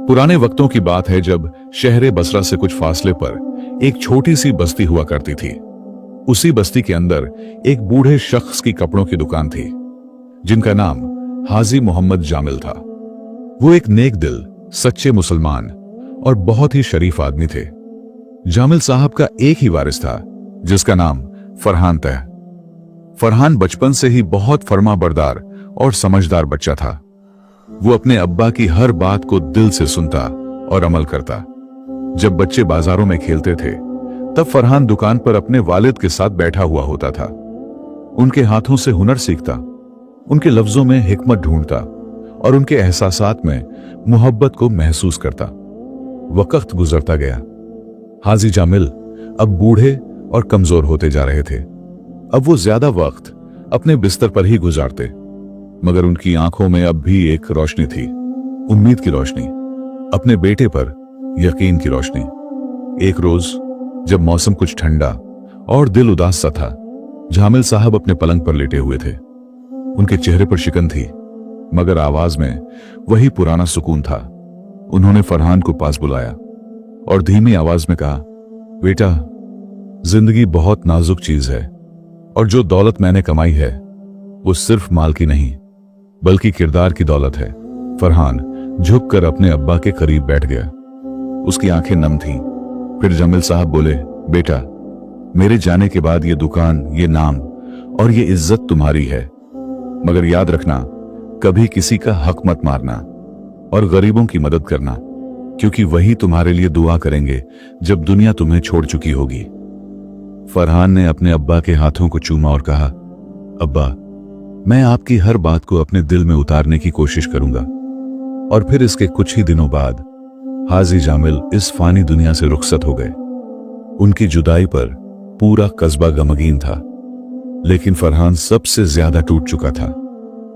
पुराने वक्तों की बात है जब शहर बसरा से कुछ फासले पर एक छोटी सी बस्ती हुआ करती थी। उसी बस्ती के अंदर एक बूढ़े शख्स की कपड़ों की दुकान थी, जिनका नाम हाजी मोहम्मद जामिल था। वो एक नेक दिल, सच्चे मुसलमान और बहुत ही शरीफ आदमी थे। जामिल साहब का एक ही वारिस था, जिसका नाम फरहान था। फरहान बचपन से ही बहुत फर्माबरदार और समझदार बच्चा था। वो अपने अब्बा की हर बात को दिल से सुनता और अमल करता। जब बच्चे बाजारों में खेलते थे, तब फरहान दुकान पर अपने वालिद के साथ बैठा हुआ होता था। उनके हाथों से हुनर सीखता, उनके लफ्जों में हिकमत ढूंढता और उनके एहसासात में मोहब्बत को महसूस करता। वक्त गुजरता गया। हाजी जामिल अब बूढ़े और कमजोर होते जा रहे थे। अब वो ज्यादा वक्त अपने बिस्तर पर ही गुजारते, मगर उनकी आंखों में अब भी एक रोशनी थी, उम्मीद की रोशनी, अपने बेटे पर यकीन की रोशनी। एक रोज जब मौसम कुछ ठंडा और दिल उदास सा था, जामिल साहब अपने पलंग पर लेटे हुए थे। उनके चेहरे पर शिकन थी, मगर आवाज में वही पुराना सुकून था। उन्होंने फरहान को पास बुलाया और धीमी आवाज में कहा, बेटा, जिंदगी बहुत नाजुक चीज है और जो दौलत मैंने कमाई है वो सिर्फ माल की नहीं बल्कि किरदार की दौलत है। फरहान झुककर अपने अब्बा के करीब बैठ गया। उसकी आंखें नम थीं। फिर जामिल साहब बोले, बेटा, मेरे जाने के बाद ये दुकान, ये नाम और ये इज्जत तुम्हारी है, मगर याद रखना, कभी किसी का हक मत मारना और गरीबों की मदद करना, क्योंकि वही तुम्हारे लिए दुआ करेंगे जब दुनिया तुम्हें छोड़ चुकी होगी। फरहान ने अपने अब्बा के हाथों को चूमा और कहा, अब्बा, मैं आपकी हर बात को अपने दिल में उतारने की कोशिश करूंगा। और फिर इसके कुछ ही दिनों बाद हाजी जामिल इस फानी दुनिया से रुखसत हो गए। उनकी जुदाई पर पूरा कस्बा गमगीन था, लेकिन फरहान सबसे ज्यादा टूट चुका था।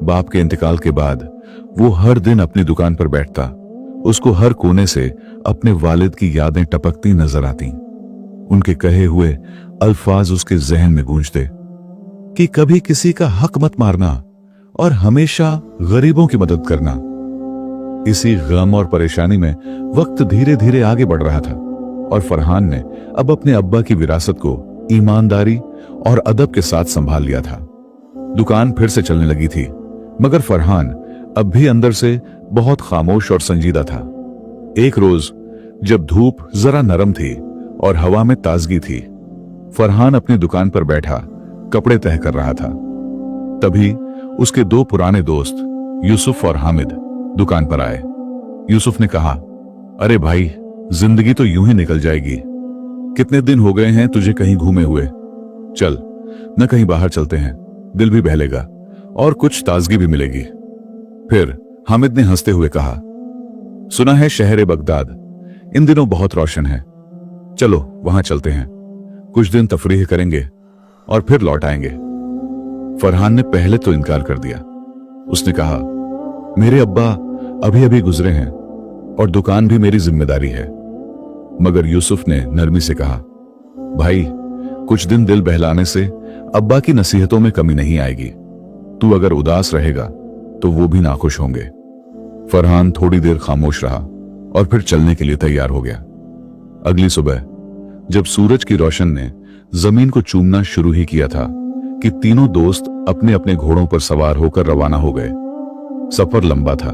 बाप के इंतकाल के बाद वो हर दिन अपनी दुकान पर बैठता। उसको हर कोने से अपने वालिद की यादें टपकती नजर आती। उनके कहे हुए अल्फाज उसके जहन में गूंजते कि कभी किसी का हक मत मारना और हमेशा गरीबों की मदद करना। इसी गम और परेशानी में वक्त धीरे धीरे आगे बढ़ रहा था और फरहान ने अब अपने अब्बा की विरासत को ईमानदारी और अदब के साथ संभाल लिया था। दुकान फिर से चलने लगी थी, मगर फरहान अब भी अंदर से बहुत खामोश और संजीदा था। एक रोज जब धूप जरा नरम थी और हवा में ताजगी थी, फरहान अपनी दुकान पर बैठा कपड़े तह कर रहा था। तभी उसके दो पुराने दोस्त यूसुफ और हामिद दुकान पर आए। यूसुफ ने कहा, अरे भाई, जिंदगी तो यूं ही निकल जाएगी। कितने दिन हो गए हैं तुझे कहीं घूमे हुए। चल न कहीं बाहर चलते हैं, दिल भी बहलेगा और कुछ ताजगी भी मिलेगी। फिर हामिद ने हंसते हुए कहा, सुना है शहर बगदाद इन दिनों बहुत रोशन है, चलो वहां चलते हैं, कुछ दिन तफरीह करेंगे और फिर लौट आएंगे। फरहान ने पहले तो इनकार कर दिया। उसने कहा, मेरे अब्बा अभी अभी गुजरे हैं और दुकान भी मेरी जिम्मेदारी है। मगर यूसुफ ने नरमी से कहा, भाई, कुछ दिन दिल बहलाने से अब्बा की नसीहतों में कमी नहीं आएगी। तू अगर उदास रहेगा तो वो भी नाखुश होंगे। फरहान थोड़ी देर खामोश रहा और फिर चलने के लिए तैयार हो गया। अगली सुबह जब सूरज की रोशन ने जमीन को चूमना शुरू ही किया था कि तीनों दोस्त अपने अपने घोड़ों पर सवार होकर रवाना हो गए। सफर लंबा था।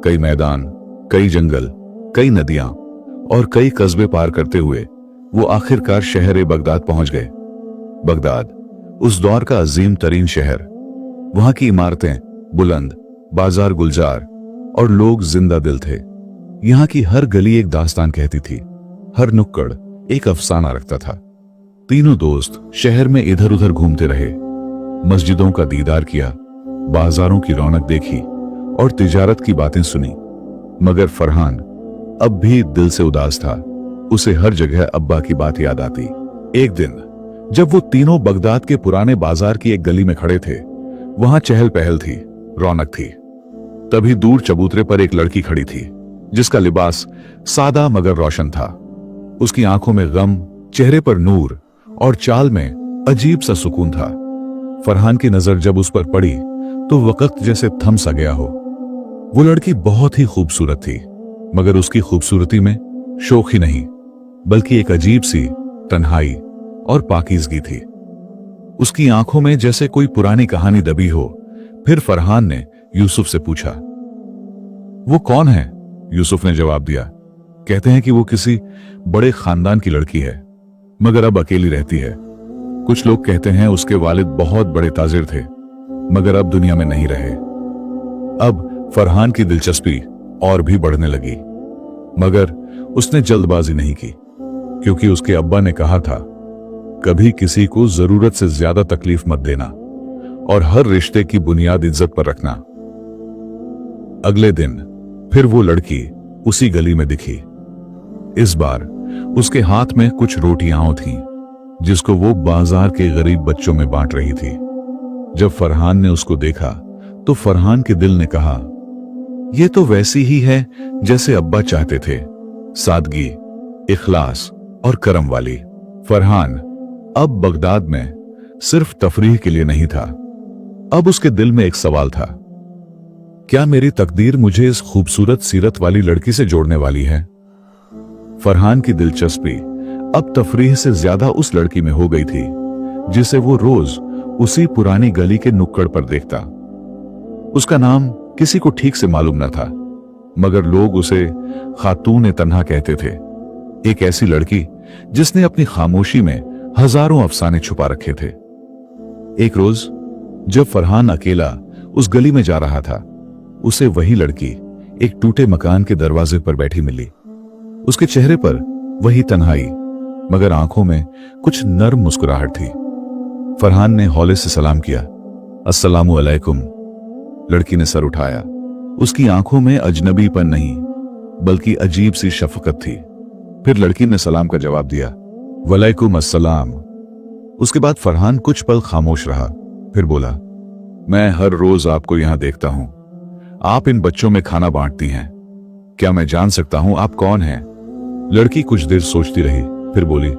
कई मैदान, कई जंगल, कई नदियां और कई कस्बे पार करते हुए वो आखिरकार शहर बगदाद पहुंच गए। बगदाद उस दौर का अजीम तरीन शहर। वहां की इमारतें बुलंद, बाजार गुलजार और लोग जिंदा दिल थे। यहाँ की हर गली एक दास्तान कहती थी, हर नुक्कड़ एक अफसाना रखता था। तीनों दोस्त शहर में इधर उधर घूमते रहे, मस्जिदों का दीदार किया, बाजारों की रौनक देखी और तिजारत की बातें सुनी। मगर फरहान अब भी दिल से उदास था। उसे हर जगह अब्बा की बात याद आती। एक दिन जब वो तीनों बगदाद के पुराने बाजार की एक गली में खड़े थे, वहां चहल पहल थी, रौनक थी। तभी दूर चबूतरे पर एक लड़की खड़ी थी, जिसका लिबास सादा मगर रोशन था। उसकी आंखों में गम, चेहरे पर नूर और चाल में अजीब सा सुकून था। फरहान की नजर जब उस पर पड़ी तो वक्त जैसे थम सा गया हो। वो लड़की बहुत ही खूबसूरत थी, मगर उसकी खूबसूरती में शौक ही नहीं बल्कि एक अजीब सी तन्हाई और पाकीज़गी थी। उसकी आंखों में जैसे कोई पुरानी कहानी दबी हो। फिर फरहान ने यूसुफ से पूछा, वो कौन है? यूसुफ ने जवाब दिया, कहते हैं कि वो किसी बड़े खानदान की लड़की है, मगर अब अकेली रहती है। कुछ लोग कहते हैं उसके वालिद बहुत बड़े ताजिर थे, मगर अब दुनिया में नहीं रहे। अब फरहान की दिलचस्पी और भी बढ़ने लगी, मगर उसने जल्दबाजी नहीं की, क्योंकि उसके अब्बा ने कहा था, कभी किसी को जरूरत से ज्यादा तकलीफ मत देना और हर रिश्ते की बुनियाद इज्जत पर रखना। अगले दिन फिर वो लड़की उसी गली में दिखी। इस बार उसके हाथ में कुछ रोटियां थीं, जिसको वो बाजार के गरीब बच्चों में बांट रही थी। जब फरहान ने उसको देखा तो फरहान के दिल ने कहा, ये तो वैसी ही है जैसे अब्बा चाहते थे, सादगी, इखलास और करम वाली। फरहान अब बगदाद में सिर्फ तफरीह के लिए नहीं था। अब उसके दिल में एक सवाल था, क्या मेरी तकदीर मुझे इस खूबसूरत सीरत वाली लड़की से जोड़ने वाली है? फरहान की दिलचस्पी अब तफरीह से ज्यादा उस लड़की में हो गई थी, जिसे वो रोज उसी पुरानी गली के नुक्कड़ पर देखता। उसका नाम किसी को ठीक से मालूम न था, मगर लोग उसे खातून तन्हा कहते थे। एक ऐसी लड़की जिसने अपनी खामोशी में हजारों अफसाने छुपा रखे थे। एक रोज जब फरहान अकेला उस गली में जा रहा था, उसे वही लड़की एक टूटे मकान के दरवाजे पर बैठी मिली। उसके चेहरे पर वही तन्हाई, मगर आंखों में कुछ नर्म मुस्कुराहट थी। फरहान ने हौले से सलाम किया, अस्सलामु अलैकुम। लड़की ने सर उठाया। उसकी आंखों में अजनबीपन नहीं बल्कि अजीब सी शफकत थी। फिर लड़की ने सलाम का जवाब दिया, वलैकुम अस्सलाम। उसके बाद फरहान कुछ पल खामोश रहा, फिर बोला, मैं हर रोज आपको यहां देखता हूं। आप इन बच्चों में खाना बांटती हैं। क्या मैं जान सकता हूं आप कौन हैं? लड़की कुछ देर सोचती रही, फिर बोली,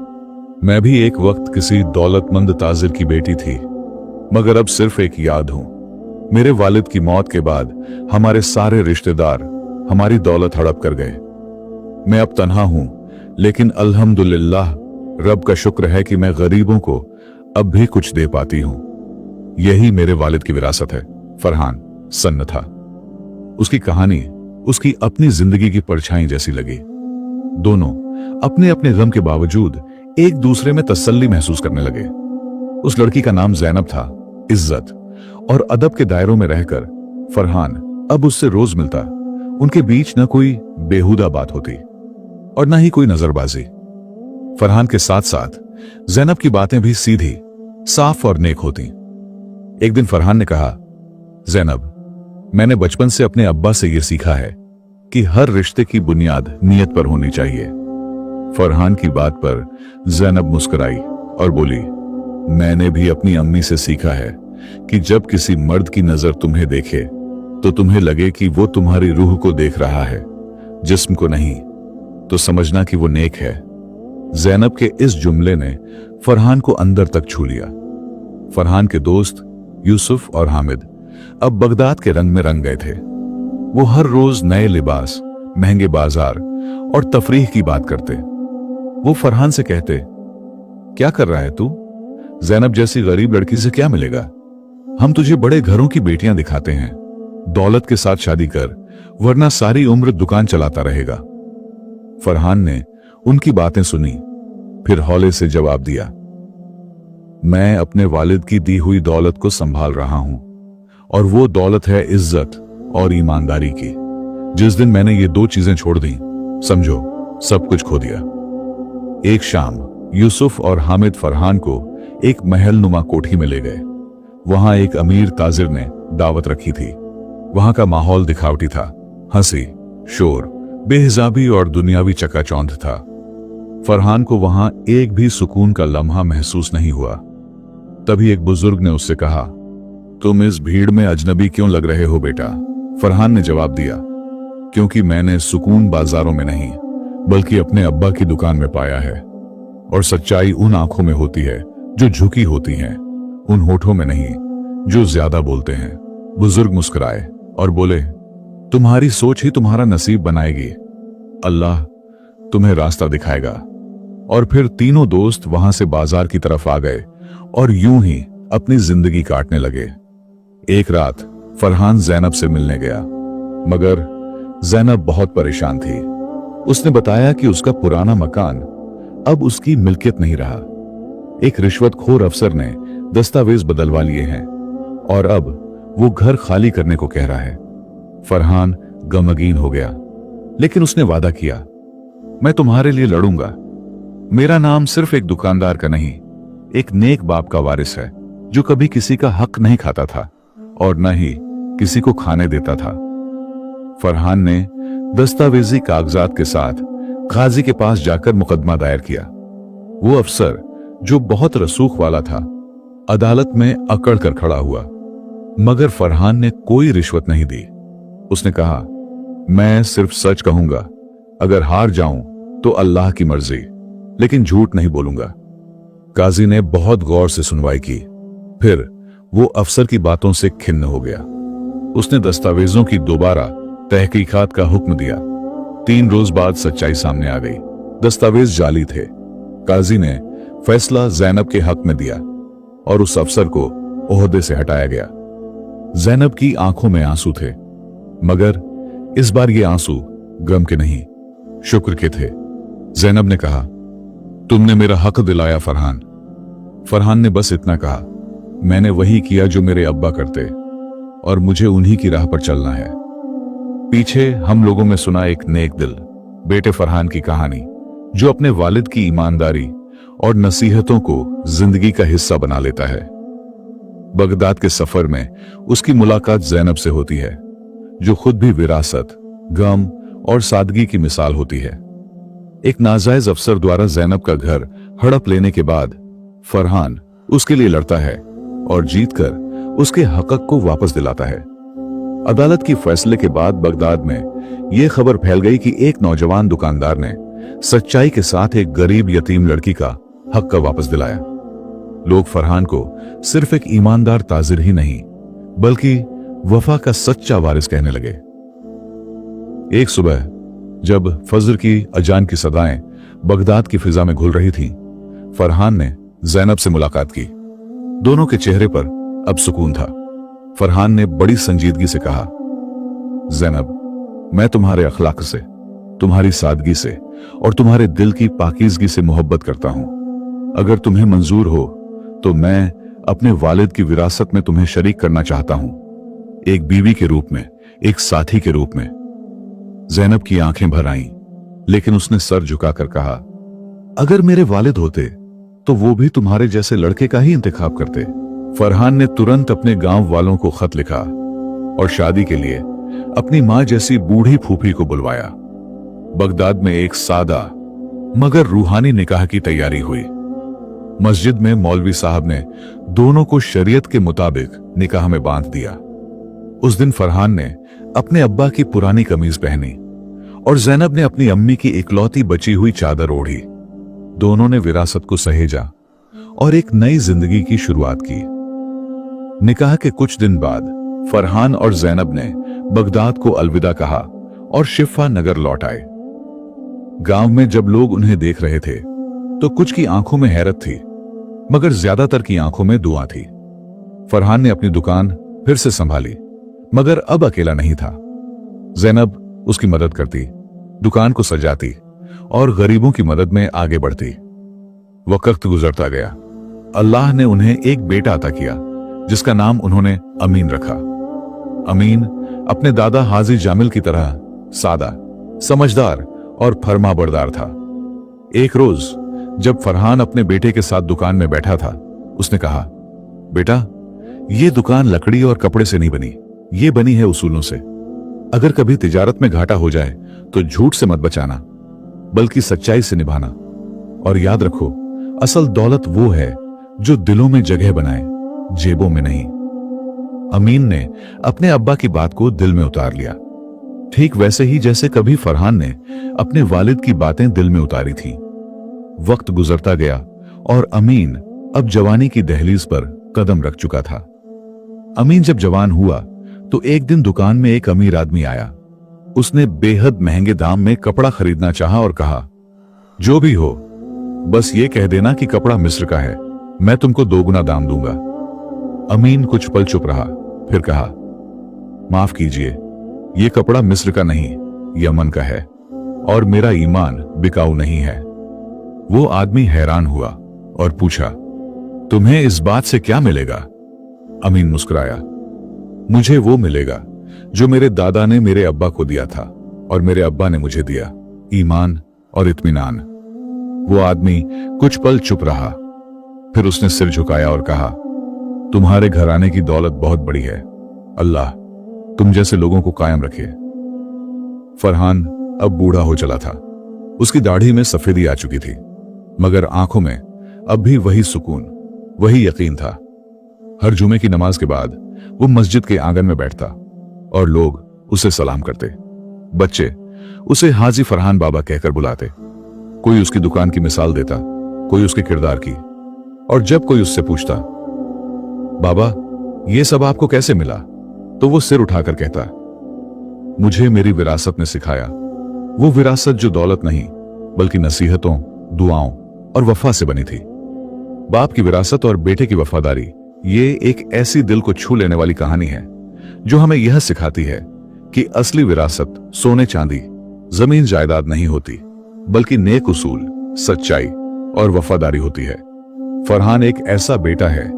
मैं भी एक वक्त किसी दौलतमंद ताजिर की बेटी थी, मगर अब सिर्फ एक याद हूं। मेरे वालिद की मौत के बाद हमारे सारे रिश्तेदार हमारी दौलत हड़प कर गए। मैं अब तन्हा हूं, लेकिन अल्हम्दुलिल्लाह रब का शुक्र है कि मैं गरीबों को अब भी कुछ दे पाती हूं। यही मेरे वालिद की विरासत है। फरहान सन्न था। उसकी कहानी उसकी अपनी जिंदगी की परछाई जैसी लगी। दोनों अपने अपने गम के बावजूद एक दूसरे में तसल्ली महसूस करने लगे। उस लड़की का नाम ज़ैनब था। इज्जत और अदब के दायरों में रहकर फरहान अब उससे रोज मिलता। उनके बीच न कोई बेहुदा बात होती और न ही कोई नजरबाजी। फरहान के साथ साथ ज़ैनब की बातें भी सीधी, साफ और नेक होती। एक दिन फरहान ने कहा, ज़ैनब, मैंने बचपन से अपने अब्बा से यह सीखा है कि हर रिश्ते की बुनियाद नीयत पर होनी चाहिए। फरहान की बात पर ज़ैनब मुस्कुराई और बोली, मैंने भी अपनी अम्मी से सीखा है कि जब किसी मर्द की नजर तुम्हें देखे तो तुम्हें लगे कि वो तुम्हारी रूह को देख रहा है, जिस्म को नहीं, तो समझना कि वो नेक है। ज़ैनब के इस जुमले ने फरहान को अंदर तक छू लिया। फरहान के दोस्त यूसुफ और हामिद अब बगदाद के रंग में रंग गए थे। वो हर रोज नए लिबास, महंगे बाजार और तफरीह की बात करते। वो फरहान से कहते, क्या कर रहा है तू? ज़ैनब जैसी गरीब लड़की से क्या मिलेगा? हम तुझे बड़े घरों की बेटियां दिखाते हैं। दौलत के साथ शादी कर, वरना सारी उम्र दुकान चलाता रहेगा। फरहान ने उनकी बातें सुनी, फिर हौले से जवाब दिया, मैं अपने वालिद की दी हुई दौलत को संभाल रहा हूं, और वो दौलत है इज्जत और ईमानदारी की। जिस दिन मैंने ये दो चीजें छोड़ दी, समझो सब कुछ खो दिया। एक शाम यूसुफ और हामिद फरहान को एक महल नुमा कोठी में ले गए। वहां एक अमीर ताजिर ने दावत रखी थी। वहां का माहौल दिखावटी था, हंसी, शोर, बेहिजाबी और दुनियावी चकाचौंध था। फरहान को वहां एक भी सुकून का लम्हा महसूस नहीं हुआ। तभी एक बुजुर्ग ने उससे कहा, तुम इस भीड़ में अजनबी क्यों लग रहे हो बेटा? फरहान ने जवाब दिया, क्योंकि मैंने सुकून बाजारों में नहीं बल्कि अपने अब्बा की दुकान में पाया है। और सच्चाई उन आंखों में होती है जो झुकी होती हैं, उन होठों में नहीं जो ज्यादा बोलते हैं। बुजुर्ग मुस्कुराए और बोले, तुम्हारी सोच ही तुम्हारा नसीब बनाएगी, अल्लाह तुम्हें रास्ता दिखाएगा। और फिर तीनों दोस्त वहां से बाजार की तरफ आ गए और यूं ही अपनी जिंदगी काटने लगे। एक रात फरहान जैनब से मिलने गया, मगर जैनब बहुत परेशान थी। उसने बताया कि उसका पुराना मकान अब उसकी मिल्कियत नहीं रहा। एक रिश्वतखोर अफसर ने दस्तावेज बदलवा लिए हैं और अब वो घर खाली करने को कह रहा है। फरहान गमगीन हो गया, लेकिन उसने वादा किया, मैं तुम्हारे लिए लड़ूंगा। मेरा नाम सिर्फ एक दुकानदार का नहीं, एक नेक बाप का वारिस है, जो कभी किसी का हक नहीं खाता था और न ही किसी को खाने देता था। फरहान ने दस्तावेजी कागजात के साथ काजी के पास जाकर मुकदमा दायर किया। वो अफसर, जो बहुत रसूख वाला था, अदालत में अकड़ कर खड़ा हुआ, मगर फरहान ने कोई रिश्वत नहीं दी। उसने कहा, मैं सिर्फ सच कहूंगा, अगर हार जाऊं तो अल्लाह की मर्जी, लेकिन झूठ नहीं बोलूंगा। काजी ने बहुत गौर से सुनवाई की, फिर वो अफसर की बातों से खिन्न हो गया। उसने दस्तावेजों की दोबारा तहकीकात का हुक्म दिया। 3 रोज बाद सच्चाई सामने आ गई। दस्तावेज जाली थे। काजी ने फैसला जैनब के हक में दिया और उस अफसर को ओहदे से हटाया गया। जैनब की आंखों में आंसू थे, मगर इस बार ये आंसू गम के नहीं, शुक्र के थे। जैनब ने कहा, तुमने मेरा हक दिलाया फरहान। फरहान ने बस इतना कहा, मैंने वही किया जो मेरे अब्बा करते और मुझे उन्हीं की राह पर चलना है। पीछे हम लोगों में सुना एक नेक दिल बेटे फरहान की कहानी, जो अपने वालिद की ईमानदारी और नसीहतों को जिंदगी का हिस्सा बना लेता है। बगदाद के सफर में उसकी मुलाकात जैनब से होती है, जो खुद भी विरासत, गम और सादगी की मिसाल होती है। एक नाजायज अफसर द्वारा जैनब का घर हड़प लेने के बाद फरहान उसके लिए लड़ता है और जीतकर उसके हक को वापस दिलाता है। अदालत की फैसले के बाद बगदाद में यह खबर फैल गई कि एक नौजवान दुकानदार ने सच्चाई के साथ एक गरीब यतीम लड़की का हक का वापस दिलाया। लोग फरहान को सिर्फ एक ईमानदार ताजिर ही नहीं, बल्कि वफा का सच्चा वारिस कहने लगे। एक सुबह जब फजर की अजान की सदाएं बगदाद की फिजा में घुल रही थीं, फरहान ने जैनब से मुलाकात की। दोनों के चेहरे पर अब सुकून था। फरहान ने बड़ी संजीदगी से कहा, जैनब, मैं तुम्हारे अखलाक से, तुम्हारी सादगी से और तुम्हारे दिल की पाकीज़गी से मोहब्बत करता हूं। अगर तुम्हें मंजूर हो तो मैं अपने वालिद की विरासत में तुम्हें शरीक करना चाहता हूं, एक बीवी के रूप में, एक साथी के रूप में। जैनब की आंखें भर आईं, लेकिन उसने सर झुकाकर कहा, अगर मेरे वालिद होते तो वो भी तुम्हारे जैसे लड़के का ही इंतखाब करते। फरहान ने तुरंत अपने गांव वालों को खत लिखा और शादी के लिए अपनी मां जैसी बूढ़ी फूफी को बुलवाया। बगदाद में एक सादा मगर रूहानी निकाह की तैयारी हुई। मस्जिद में मौलवी साहब ने दोनों को शरीयत के मुताबिक निकाह में बांध दिया। उस दिन फरहान ने अपने अब्बा की पुरानी कमीज पहनी और जैनब ने अपनी अम्मी की इकलौती बची हुई चादर ओढ़ी। दोनों ने विरासत को सहेजा और एक नई जिंदगी की शुरुआत की। निकाह के कुछ दिन बाद फरहान और जैनब ने बगदाद को अलविदा कहा और शिफा नगर लौट आए। गांव में जब लोग उन्हें देख रहे थे तो कुछ की आंखों में हैरत थी, मगर ज्यादातर की आंखों में दुआ थी। फरहान ने अपनी दुकान फिर से संभाली, मगर अब अकेला नहीं था। जैनब उसकी मदद करती, दुकान को सजाती और गरीबों की मदद में आगे बढ़ती। वक्त गुजरता गया। अल्लाह ने उन्हें एक बेटा अता किया, जिसका नाम उन्होंने अमीन रखा। अमीन अपने दादा हाजी जामिल की तरह सादा, समझदार और फरमाबरदार था। एक रोज जब फरहान अपने बेटे के साथ दुकान में बैठा था, उसने कहा, बेटा, ये दुकान लकड़ी और कपड़े से नहीं बनी, ये बनी है उसूलों से। अगर कभी तिजारत में घाटा हो जाए तो झूठ से मत बचाना, बल्कि सच्चाई से निभाना। और याद रखो, असल दौलत वो है जो दिलों में जगह बनाए, जेबों में नहीं। अमीन ने अपने अब्बा की बात को दिल में उतार लिया, ठीक वैसे ही जैसे कभी फरहान ने अपने वालिद की बातें दिल में उतारी थीं। वक्त गुजरता गया और अमीन अब जवानी की दहलीज पर कदम रख चुका था। अमीन जब जवान हुआ तो एक दिन दुकान में एक अमीर आदमी आया उसने बेहद महंगे दाम में कपड़ा खरीदना चाहा और कहा, जो भी हो, बस ये कह देना कि कपड़ा मिस्र का है, मैं तुमको 2 गुना दाम दूंगा। अमीन कुछ पल चुप रहा, फिर कहा, माफ कीजिए, ये कपड़ा मिस्र का नहीं, यमन का है, और मेरा ईमान बिकाऊ नहीं है। वो आदमी हैरान हुआ और पूछा, तुम्हें इस बात से क्या मिलेगा? अमीन मुस्कुराया, मुझे वो मिलेगा जो मेरे दादा ने मेरे अब्बा को दिया था और मेरे अब्बा ने मुझे दिया, ईमान और इत्मीनान। वो आदमी कुछ पल चुप रहा, फिर उसने सिर झुकाया और कहा, तुम्हारे घराने की दौलत बहुत बड़ी है, अल्लाह तुम जैसे लोगों को कायम रखे। फरहान अब बूढ़ा हो चला था, उसकी दाढ़ी में सफेदी आ चुकी थी, मगर आंखों में अब भी वही सुकून, वही यकीन था। हर जुमे की नमाज के बाद वो मस्जिद के आंगन में बैठता और लोग उसे सलाम करते। बच्चे उसे हाजी फरहान बाबा कहकर बुलाते। कोई उसकी दुकान की मिसाल देता, कोई उसके किरदार की, और जब कोई उससे पूछता, बाबा ये सब आपको कैसे मिला, तो वो सिर उठाकर कहता, मुझे मेरी विरासत ने सिखाया। वो विरासत जो दौलत नहीं बल्कि नसीहतों, दुआओं और वफा से बनी थी। बाप की विरासत और बेटे की वफादारी, ये एक ऐसी दिल को छू लेने वाली कहानी है जो हमें यह सिखाती है कि असली विरासत सोने चांदी, जमीन जायदाद नहीं होती, बल्कि नेक उसूल, सच्चाई और वफादारी होती है। फरहान एक ऐसा बेटा है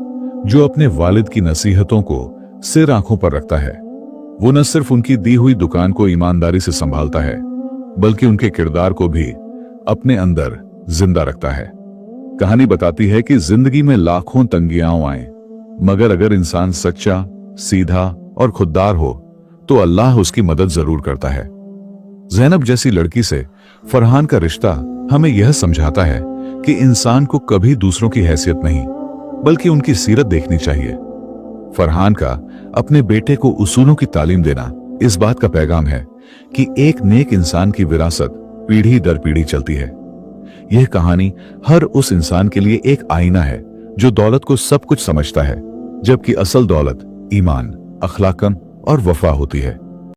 जो अपने वालिद की नसीहतों को सिर आंखों पर रखता है। वो न सिर्फ उनकी दी हुई दुकान को ईमानदारी से संभालता है, बल्कि उनके किरदार को भी अपने अंदर जिंदा रखता है। कहानी बताती है कि जिंदगी में लाखों तंगियां आए, मगर अगर इंसान सच्चा, सीधा और खुददार हो तो अल्लाह उसकी मदद जरूर करता है। ज़ैनब जैसी लड़की से फरहान का रिश्ता हमें यह समझाता है कि इंसान को कभी दूसरों की हैसियत नहीं बल्कि उनकी सीरत देखनी चाहिए। फरहान का अपने बेटे को उसूलों की तालीम देना इस बात का पैगाम है कि एक नेक इंसान की विरासत पीढ़ी दर पीढ़ी चलती है। यह कहानी हर उस इंसान के लिए एक आईना है जो दौलत को सब कुछ समझता है, जबकि असल दौलत ईमान, अखलाकन और वफा होती है।